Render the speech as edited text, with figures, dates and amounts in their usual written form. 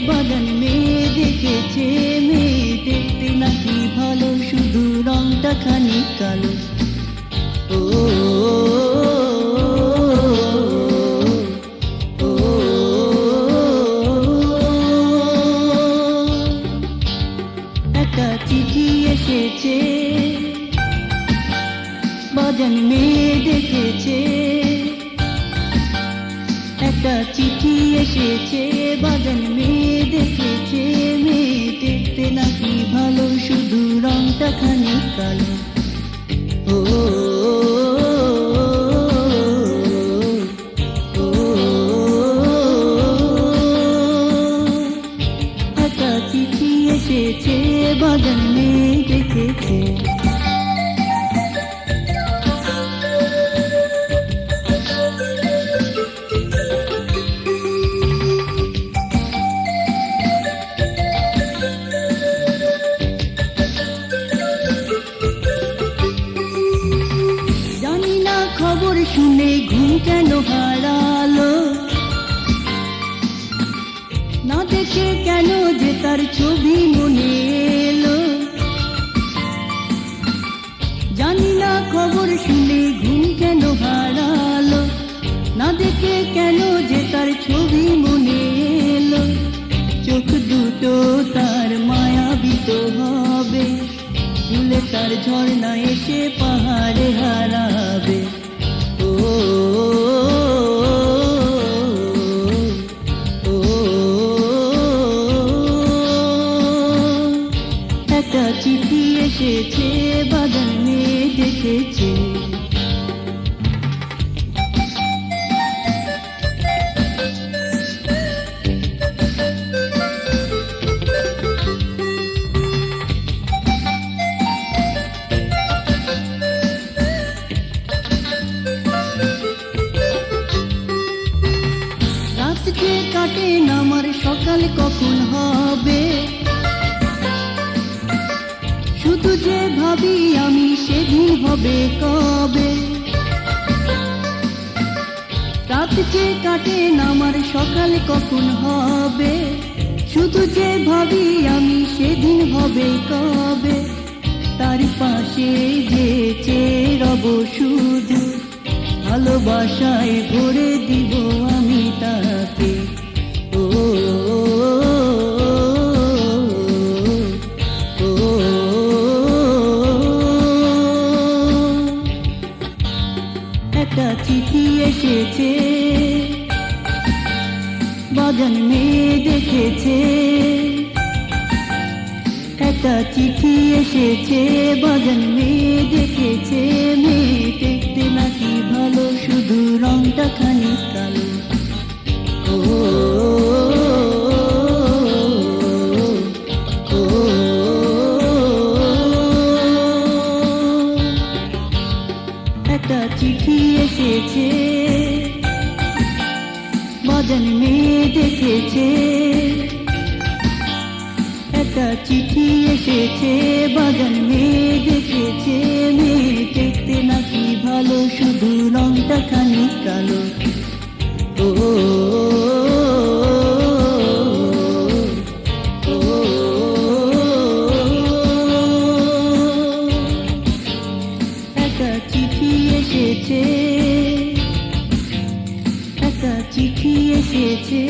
বাগান মেয়ে দেখেছে, মেয়ে দেখতে নাকি ভালো, শুধু রংটা খানিক কালো। ও একটা চিঠি এসেছে, বাগান মেয়ে দেখেছে। একটা চিঠি এসেছে, বাগান মেয়ে দেখেছে, মেয়ে দেখতে নাকি ভালো, শুধু রংটা খানিক কালো। ও একটা চিঠি এসেছে, বাগান মেয়ে দেখেছে। খবর শুনে ঘুম কেন হারালো, না দেখে কেন যে তার ছবি মনে এলো। জানি না খবর শুনে ঘুম কেন হারালো, না দেখে কেন যে তার ছবি মনে এলো। চোখ দুটো তার মায়াবিত হবে, চুলে তার ঝর্ণা এসে পাহাড়ে হারাবে। একটা চিঠি এসেছে, বাগান মেয়ে দেখেছে। রাতকে কাটে না আমার, সকাল কখন হবে, শুধু যে ভাবি আমি সেদিন হবে কবে। রাতকে কাটে না আমার, সকাল কখন হবে, শুধু যে ভাবি আমি সেদিন হবে কবে। তার পাশে যেচে রব শুধু, ভালোবাসায় ভরে দিব আমি তাকে। ও একটা চিঠি এসেছে, বাগান মেয়ে দেখেছে। একটা চিঠি এসেছে, বাগান মেয়ে দেখেছে, মেয়ে দেখতে নাকি ভালো, শুধু রংটা খানিক কালো। ও একটা চিঠি এসেছে, বাগান মেয়ে দেখেছে। একটা চিঠি এসেছে, বাগান মেয়ে দেখেছে, মেয়ে দেখতে নাকি ভালো, শুধু রংটা খানিক কালো। ও একটা চিঠি এসেছে, একটা চিঠি এসেছে।